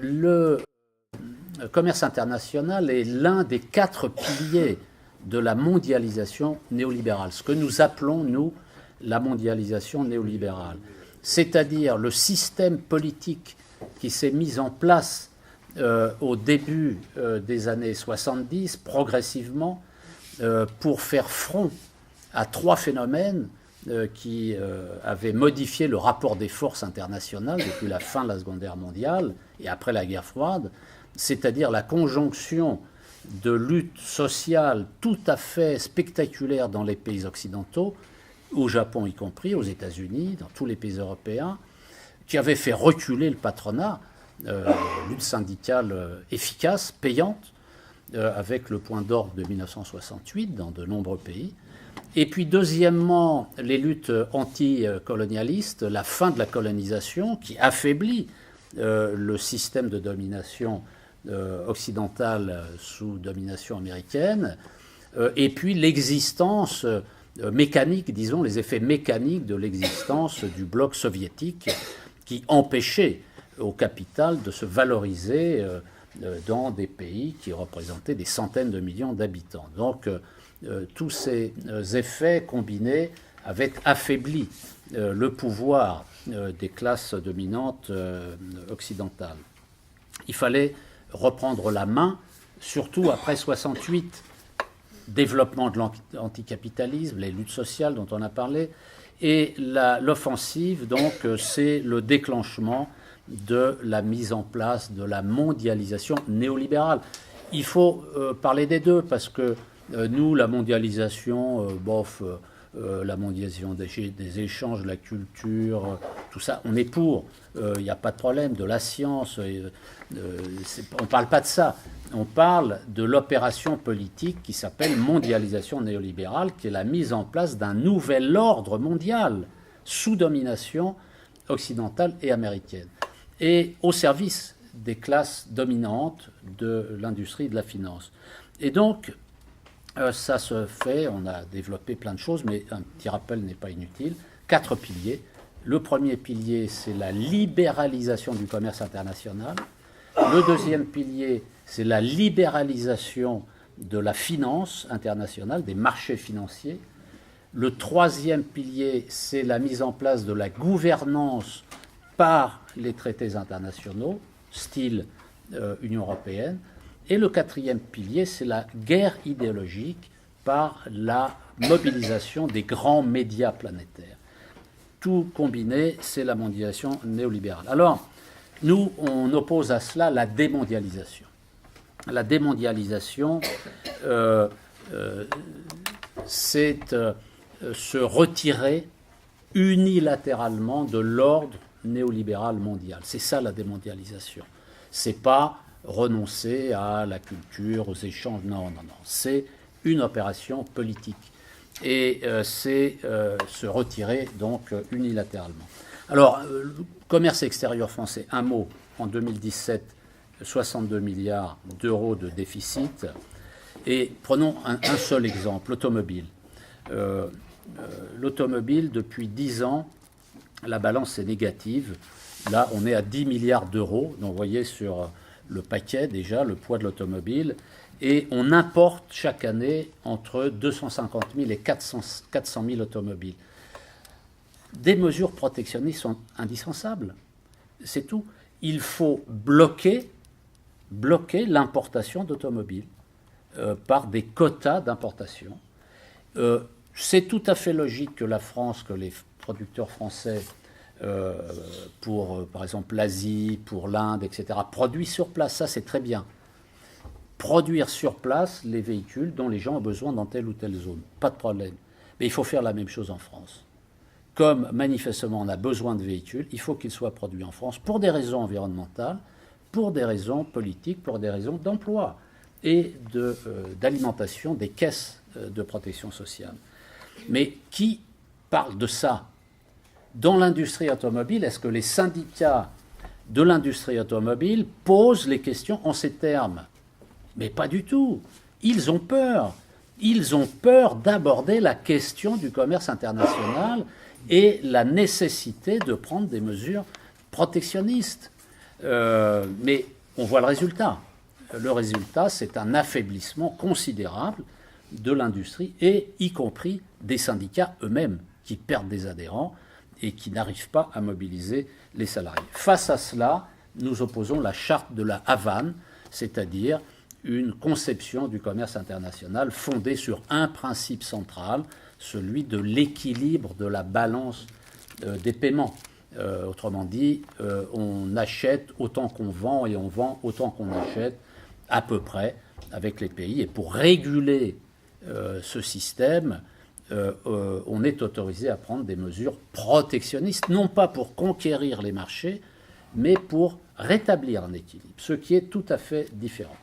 le commerce international est l'un des 4 piliers de la mondialisation néolibérale, ce que nous appelons, nous, la mondialisation néolibérale. C'est-à-dire le système politique qui s'est mis en place au début des années 70, progressivement, pour faire front à 3 phénomènes qui avaient modifié le rapport des forces internationales depuis la fin de la Seconde Guerre mondiale et après la guerre froide, c'est-à-dire la conjonction de luttes sociales tout à fait spectaculaires dans les pays occidentaux, au Japon y compris, aux États-Unis, dans tous les pays européens, qui avaient fait reculer le patronat, lutte syndicale efficace, payante, avec le point d'orgue de 1968 dans de nombreux pays. Et puis deuxièmement, les luttes anticolonialistes, la fin de la colonisation qui affaiblit le système de domination occidentale sous domination américaine, et puis l'existence mécanique, disons, les effets mécaniques de l'existence du bloc soviétique qui empêchait au capital de se valoriser dans des pays qui représentaient des centaines de millions d'habitants. Donc tous ces effets combinés avaient affaibli le pouvoir des classes dominantes occidentales. Il fallait reprendre la main, surtout après 68, développement de l'anticapitalisme, les luttes sociales dont on a parlé, et l'offensive, donc, c'est le déclenchement de la mise en place de la mondialisation néolibérale. Il faut parler des deux, parce que nous, la mondialisation, la mondialisation des échanges, de la culture, tout ça, on est pour. Il n'y a pas de problème, de la science. On ne parle pas de ça. On parle de l'opération politique qui s'appelle mondialisation néolibérale, qui est la mise en place d'un nouvel ordre mondial sous domination occidentale et américaine, et au service des classes dominantes de l'industrie et de la finance. Et donc, ça se fait, on a développé plein de choses, mais un petit rappel n'est pas inutile. 4 piliers. Le premier pilier, c'est la libéralisation du commerce international. Le deuxième pilier, c'est la libéralisation de la finance internationale, des marchés financiers. Le troisième pilier, c'est la mise en place de la gouvernance par les traités internationaux, style Union européenne. Et le quatrième pilier, c'est la guerre idéologique par la mobilisation des grands médias planétaires. Tout combiné, c'est la mondialisation néolibérale. Alors, nous, on oppose à cela la démondialisation. La démondialisation, c'est se retirer unilatéralement de l'ordre néolibéral mondial. C'est ça la démondialisation. C'est pas renoncer à la culture, aux échanges. Non, non, non. C'est une opération politique. Et c'est se retirer donc unilatéralement. Alors, le commerce extérieur français, un mot, en 2017, 62 milliards d'euros de déficit. Et prenons un seul exemple, l'automobile. L'automobile, depuis 10 ans, la balance est négative. Là, on est à 10 milliards d'euros. Donc, vous voyez sur le paquet, déjà, le poids de l'automobile. Et on importe chaque année entre 250 000 et 400 000 automobiles. Des mesures protectionnistes sont indispensables. C'est tout. Il faut bloquer l'importation d'automobiles par des quotas d'importation. C'est tout à fait logique que la France, que les producteurs français, pour par exemple l'Asie, pour l'Inde, etc., produisent sur place. Ça, c'est très bien. Produire sur place les véhicules dont les gens ont besoin dans telle ou telle zone. Pas de problème. Mais il faut faire la même chose en France. Comme manifestement on a besoin de véhicules, il faut qu'ils soient produits en France pour des raisons environnementales, pour des raisons politiques, pour des raisons d'emploi et d'alimentation des caisses de protection sociale. Mais qui parle de ça? Dans l'industrie automobile, est-ce que les syndicats de l'industrie automobile posent les questions en ces termes? Mais pas du tout. Ils ont peur. Ils ont peur d'aborder la question du commerce international et la nécessité de prendre des mesures protectionnistes. Mais on voit le résultat. Le résultat, c'est un affaiblissement considérable de l'industrie, et y compris des syndicats eux-mêmes, qui perdent des adhérents et qui n'arrivent pas à mobiliser les salariés. Face à cela, nous opposons la charte de la Havane, c'est-à-dire une conception du commerce international fondée sur un principe central, celui de l'équilibre de la balance des paiements. Autrement dit, on achète autant qu'on vend et on vend autant qu'on achète, à peu près, avec les pays. Et pour réguler ce système, on est autorisé à prendre des mesures protectionnistes, non pas pour conquérir les marchés, mais pour rétablir un équilibre, ce qui est tout à fait différent.